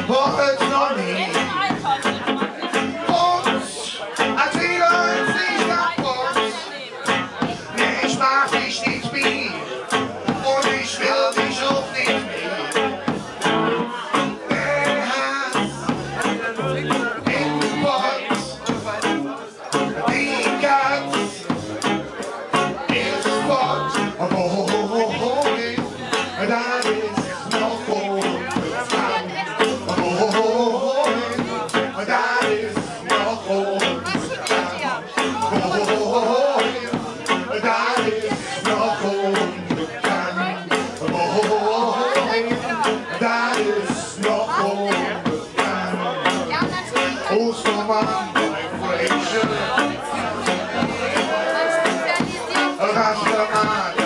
heute noch nie. Und erzähl uns nicht kaputt. Nee, ich mach dich nicht wie. Und ich will dich auch nicht mehr. Der Hass im Pott, die Katz ist fort. Da ist noch Hohen bekannt. Da ist noch Hohen bekannt. Da ist noch Hohen bekannt. Da ist noch Hohen bekannt. Ostermann bei Fläche. Rastermann.